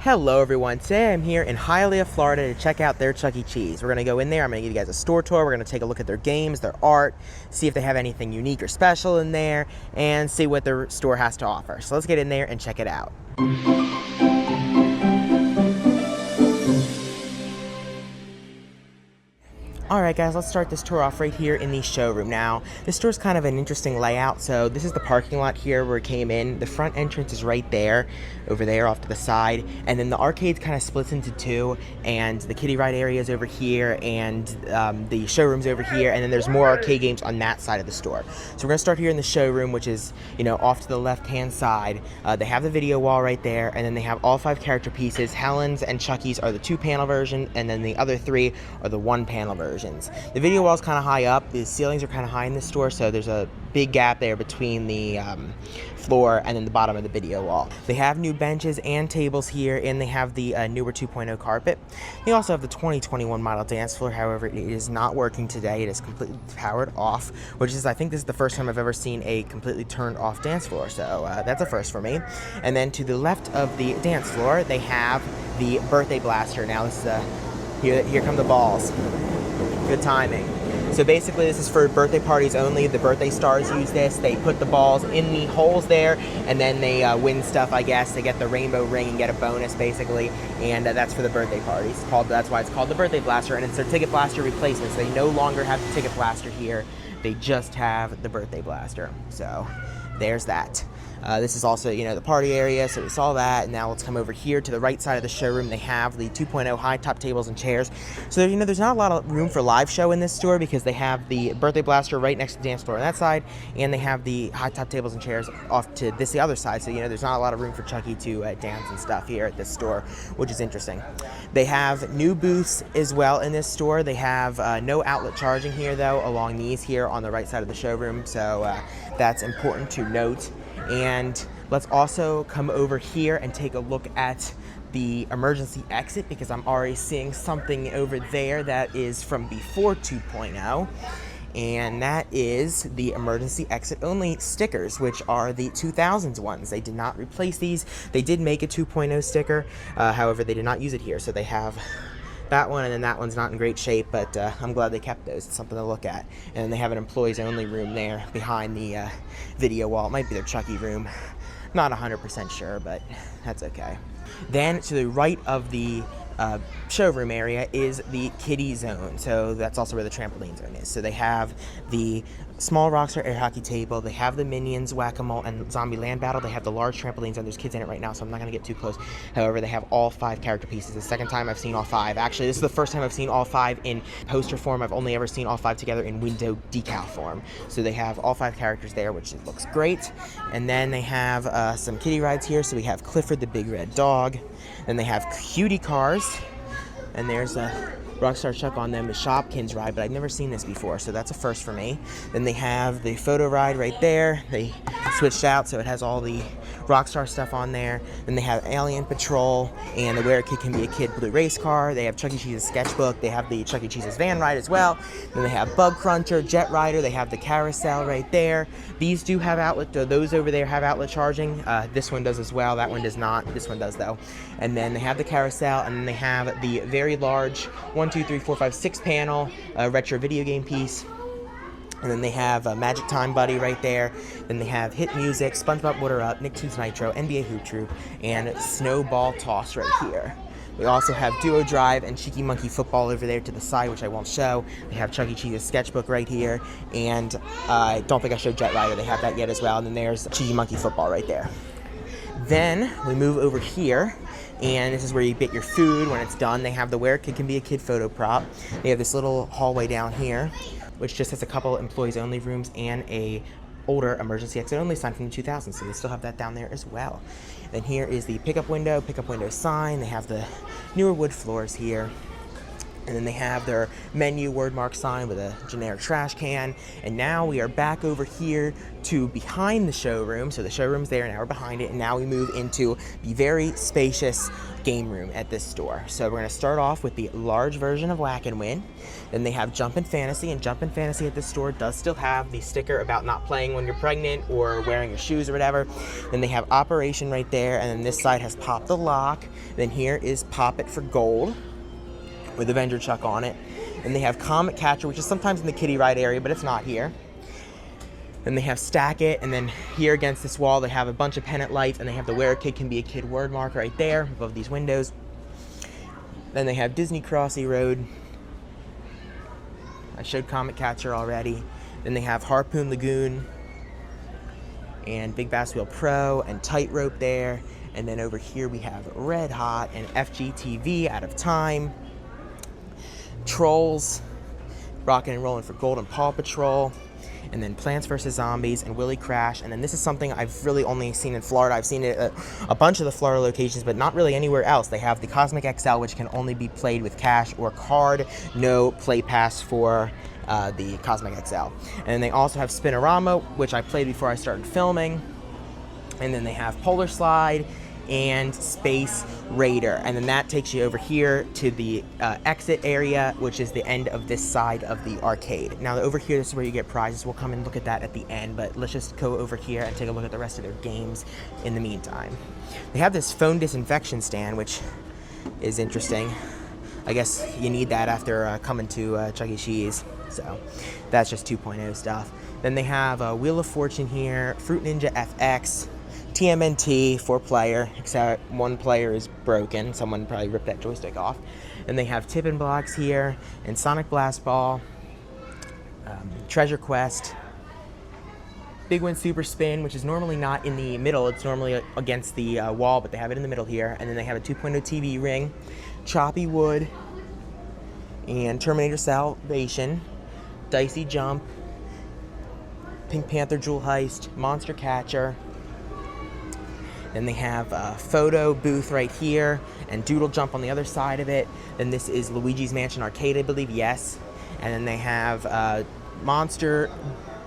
Hello everyone, today I'm here in Hialeah, Florida to check out their Chuck E. Cheese. We're going to go in there, I'm going to give you guys a store tour, we're going to take a look at their games, their art, see if they have anything unique or special in there, and see what their store has to offer. So let's get in there and check it out. Alright guys, let's start this tour off right here in the showroom. Now, this store's kind of an interesting layout. So this is the parking lot here where it came in. The front entrance is right there, over there off to the side. And then the arcade kind of splits into two, and the kiddie ride area is over here, and the showroom's over here, and then there's more arcade games on that side of the store. So we're going to start here in the showroom, which is, off to the left-hand side. They have the video wall right there, and then they have all 5 character pieces. Helen's and Chucky's are the 2-panel version, and then the other 3 are the 1-panel version. The video wall is kind of high up. The ceilings are kind of high in this store, so there's a big gap there between the floor and then the bottom of the video wall. They have new benches and tables here, and they have the newer 2.0 carpet. They also have the 2021 model dance floor. However, it is not working today. It is completely powered off, which is, I think this is the first time I've ever seen a completely turned off dance floor, so that's a first for me. And then to the left of the dance floor, they have the birthday blaster. Now this is here come the balls. Good timing. So basically this is for birthday parties only. The birthday stars use this. They put the balls in the holes there, and then they win stuff, I guess. They get the rainbow ring and get a bonus, basically, and that's for the birthday parties. That's why it's called the birthday blaster, and it's their ticket blaster replacement. So they no longer have the ticket blaster here. They just have the birthday blaster. So there's that. This is also, the party area, so we saw that. And now let's come over here to the right side of the showroom. They have the 2.0 high top tables and chairs. So, there's not a lot of room for live show in this store because they have the birthday blaster right next to the dance floor on that side, and they have the high top tables and chairs off to the other side. So, there's not a lot of room for Chucky to dance and stuff here at this store, which is interesting. They have new booths as well in this store. They have no outlet charging here, though, along these here on the right side of the showroom. So, that's important to note. And let's also come over here and take a look at the emergency exit, because I'm already seeing something over there that is from before 2.0, and that is the emergency exit only stickers, which are the 2000s ones. They did not replace these. They did make a 2.0 sticker, however they did not use it here. So they have that one, and then that one's not in great shape, but I'm glad they kept those. It's something to look at. And then they have an employees only room there behind the video wall. It might be their Chucky room. Not 100% sure, but that's okay. Then to the right of the showroom area is the kiddie zone. So that's also where the trampoline zone is. So they have the small Rockstar air hockey table, they have the Minions Whack-A-Mole and Zombie Land Battle, they have the large trampolines, and there's kids in it right now, so I'm not going to get too close. However, they have all 5 character pieces. The second time I've seen all 5. Actually, this is the first time I've seen all 5 in poster form. I've only ever seen all 5 together in window decal form. So they have all 5 characters there, which looks great. And then they have some kiddie rides here. So we have Clifford the Big Red Dog. Then they have cutie cars. And there's a Rockstar Chuck on them, the Shopkins ride, but I've never seen this before, so that's a first for me. Then they have the photo ride right there. They switched out, so it has all the Rockstar stuff on there. Then they have Alien Patrol, and the Where a Kid Can Be a Kid blue race car. They have Chuck E. Cheese's sketchbook. They have the Chuck E. Cheese's van ride as well. Then they have Bug Cruncher, Jet Rider. They have the carousel right there. These do have outlet. Those over there have outlet charging. This one does as well. That one does not. This one does, though. And then they have the carousel, and then they have the very large 1, 2, 3, 4, 5, 6-panel retro video game piece. And then they have Magic Time Buddy right there. Then they have Hit Music, SpongeBob Water Up, Nicktoons Nitro, NBA Hoop Troop, and Snowball Toss right here. We also have Duo Drive and Cheeky Monkey Football over there to the side, which I won't show. They have Chuck E. Cheese's sketchbook right here, and I don't think I showed Jet Rider. They have that yet as well. And then there's Cheeky Monkey Football right there. Then we move over here, and this is where you get your food when it's done. They have the Where a Kid Can Be a Kid photo prop. They have this little hallway down here, which just has a couple employees only rooms and a older emergency exit only sign from the 2000s, so they still have that down there as well. Then here is the pickup window sign. They have the newer wood floors here. And then they have their menu word mark sign with a generic trash can. And now we are back over here to behind the showroom. So the showroom's there, now we're behind it. And now we move into the very spacious game room at this store. So we're going to start off with the large version of Whack and Win. Then they have Jumpin' Fantasy, and Jumpin' Fantasy at this store does still have the sticker about not playing when you're pregnant or wearing your shoes or whatever. Then they have Operation right there, and then this side has Pop the Lock. Then here is Pop It for Gold with Avenger Chuck on it. Then they have Comet Catcher, which is sometimes in the kiddie ride area, but it's not here. Then they have Stack It, and then here against this wall they have a bunch of pennant lights, and they have the Where a Kid Can Be a Kid word mark right there above these windows. Then they have Disney Crossy Road. I showed Comet Catcher already. Then they have Harpoon Lagoon and Big Bass Wheel Pro and Tightrope there. And then over here we have Red Hot and FGTV Out of Time. Trolls, Rockin' and Rollin' for Gold and Paw Patrol. And then Plants vs. Zombies and Willy Crash. And then this is something I've really only seen in Florida. I've seen it at a bunch of the Florida locations, but not really anywhere else. They have the Cosmic XL, which can only be played with cash or card. No play pass for the Cosmic XL. And then they also have Spinorama, which I played before I started filming. And then they have Polar Slide and Space Raider, and then that takes you over here to the exit area, which is the end of this side of the arcade. Now over here, this is where you get prizes. We'll come and look at that at the end, but let's just go over here and take a look at the rest of their games in the meantime. They have this phone disinfection stand, which is interesting. I guess you need that after coming to Chuck E. Cheese, so that's just 2.0 stuff. Then they have Wheel of Fortune here, Fruit Ninja FX, TMNT, 4-player, except one player is broken. Someone probably ripped that joystick off. And they have Tippin' Blocks here, and Sonic Blast Ball, Treasure Quest, Big Win Super Spin, which is normally not in the middle. It's normally against the wall, but they have it in the middle here. And then they have a 2.0 TV ring, Choppy Wood, and Terminator Salvation, Dicey Jump, Pink Panther Jewel Heist, Monster Catcher. Then they have a photo booth right here and Doodle Jump on the other side of it. Then this is Luigi's Mansion Arcade, I believe, yes. And then they have Monster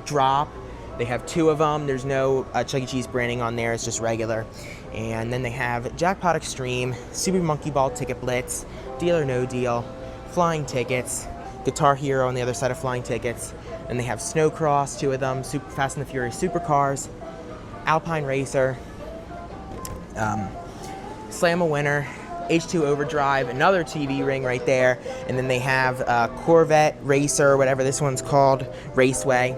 Drop. They have 2 of them. There's no Chuck E. Cheese branding on there. It's just regular. And then they have Jackpot Extreme, Super Monkey Ball Ticket Blitz, Deal or No Deal, Flying Tickets, Guitar Hero on the other side of Flying Tickets. And they have Snowcross, 2 of them, Super Fast and the Furious Supercars, Alpine Racer, Slam a Winner, H2 Overdrive, another TV ring right there, and then they have Corvette Racer, whatever this one's called, Raceway,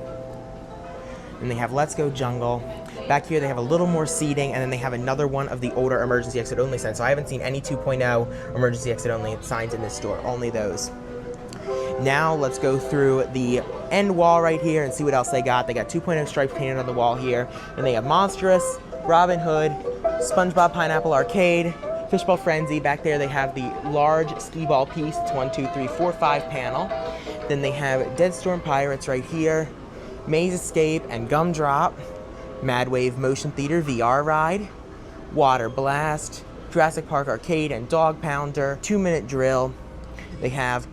and they have Let's Go Jungle. Back here they have a little more seating, and then they have another one of the older emergency exit only signs. So I haven't seen any 2.0 emergency exit only signs in this store, only those. Now let's go through the end wall right here and see what else they got. They got 2.0 stripes painted on the wall here, and they have Monstrous, Robin Hood, SpongeBob Pineapple Arcade, Fishball Frenzy. Back there they have the large skee ball piece. It's 1, 2, 3, 4, 5 panel. Then they have Dead Storm Pirates right here, Maze Escape and Gumdrop, Mad Wave Motion Theater VR Ride, Water Blast, Jurassic Park Arcade and Dog Pounder, 2-Minute Drill. They have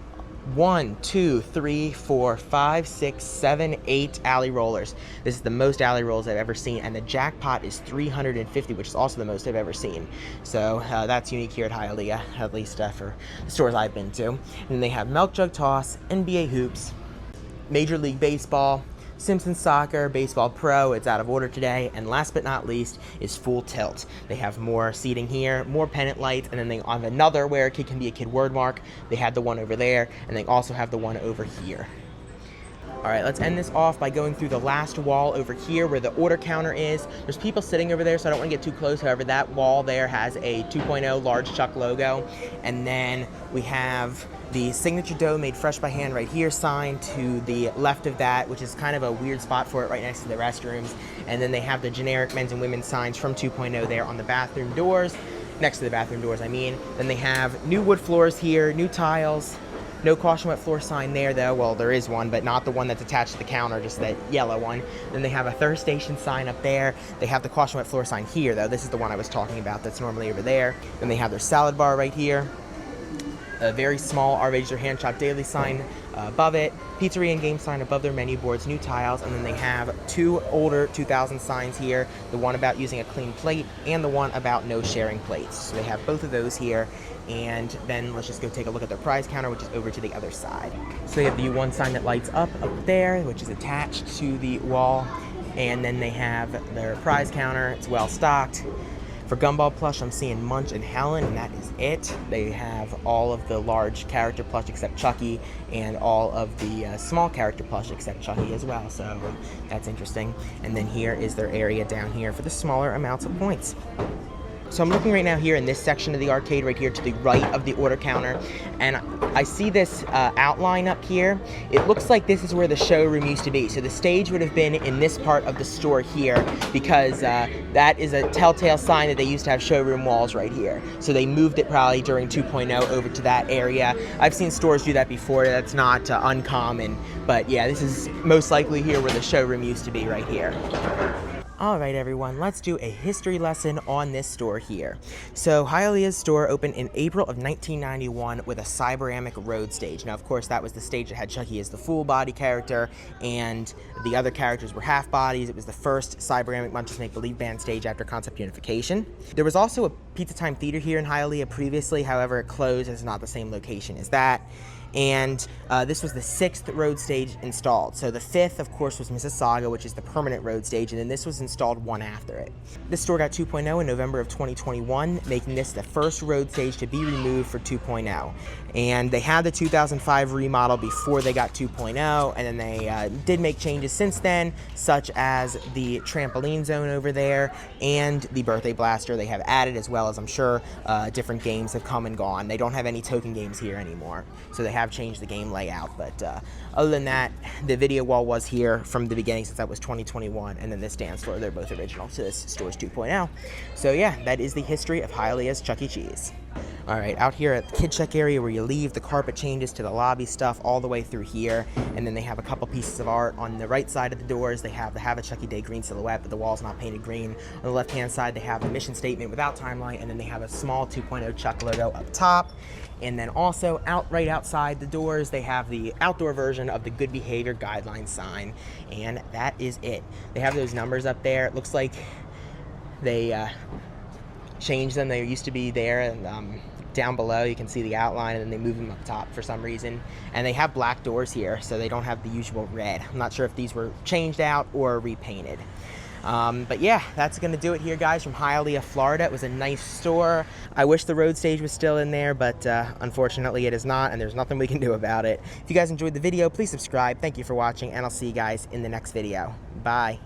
1, 2, 3, 4, 5, 6, 7, 8 alley rollers. This is the most alley rolls I've ever seen, and the jackpot is 350, which is also the most I've ever seen. So that's unique here at Hialeah, at least for the stores I've been to. And they have Milk Jug Toss, NBA Hoops, Major League Baseball, Simpsons Soccer, Baseball Pro, it's out of order today, and last but not least is Full Tilt. They have more seating here, more pennant lights, and then they have another Where a Kid Can Be a Kid word mark. They had the one over there, and they also have the one over here. Alright, let's end this off by going through the last wall over here where the order counter is. There's people sitting over there, so I don't want to get too close. However, that wall there has a 2.0 large Chuck logo. And then we have the Signature Dough Made Fresh by Hand right here sign to the left of that, which is kind of a weird spot for it right next to the restrooms. And then they have the generic men's and women's signs from 2.0 there on the bathroom doors, next to the bathroom doors, I mean. Then they have new wood floors here, new tiles. No caution wet floor sign there though. Well, there is one, but not the one that's attached to the counter, just that yellow one. Then they have a thirst station sign up there. They have the caution wet floor sign here though. This is the one I was talking about that's normally over there. Then they have their salad bar right here. A very small Our Raise Your Hand Shop Daily sign above it, pizzeria and game sign above their menu boards, new tiles, and then they have 2 older 2000 signs here, the one about using a clean plate and the one about no sharing plates. So they have both of those here, and then let's just go take a look at their prize counter, which is over to the other side. So they have the one sign that lights up there, which is attached to the wall, and then they have their prize counter. It's well stocked. For Gumball plush, I'm seeing Munch and Helen, and that is it. They have all of the large character plush except Chucky, and all of the small character plush except Chucky as well, so that's interesting. And then here is their area down here for the smaller amounts of points. So I'm looking right now here in this section of the arcade right here to the right of the order counter, and I see this outline up here. It looks like this is where the showroom used to be. So the stage would have been in this part of the store here, because that is a telltale sign that they used to have showroom walls right here. So they moved it probably during 2.0 over to that area. I've seen stores do that before. That's not uncommon, but yeah, this is most likely here where the showroom used to be right here. Alright everyone, let's do a history lesson on this store here. So Hialeah's store opened in April of 1991 with a Cyberamic road stage. Now of course that was the stage that had Chucky as the full body character, and the other characters were half bodies. It was the first Cyberamic Munch's Make Believe Band stage after concept unification. There was also a Pizza Time Theater here in Hialeah previously, however it closed. It's not the same location as that. And this was the 6th road stage installed. So the 5th, of course, was Mississauga, which is the permanent road stage, and then this was installed one after it. This store got 2.0 in November of 2021, making this the first road stage to be removed for 2.0. And they had the 2005 remodel before they got 2.0, and then they did make changes since then, such as the trampoline zone over there and the birthday blaster they have added, as well as I'm sure different games have come and gone. They don't have any token games here anymore, so they have changed the game layout, but other than that, the video wall was here from the beginning since that was 2021, and then this dance floor, they're both original, so this store's 2.0. So yeah, that is the history of Hialeah's Chuck E. Cheese. Alright, out here at the kid check area where you leave, the carpet changes to the lobby stuff all the way through here, and then they have a couple pieces of art. On the right side of the doors, they have the Have a Chucky Day green silhouette, but the wall's not painted green. On the left hand side, they have the mission statement without timeline, and then they have a small 2.0 Chuck logo up top. And then also right outside the doors, they have the outdoor version of the Good Behavior Guidelines sign, and that is it. They have those numbers up there. It looks like they changed them. They used to be there, and down below you can see the outline, and then they move them up top for some reason. And they have black doors here, so they don't have the usual red. I'm not sure if these were changed out or repainted. But yeah, that's going to do it here, guys, from Hialeah, Florida. It was a nice store. I wish the road stage was still in there, but unfortunately it is not, and there's nothing we can do about it. If you guys enjoyed the video, please subscribe. Thank you for watching, and I'll see you guys in the next video. Bye.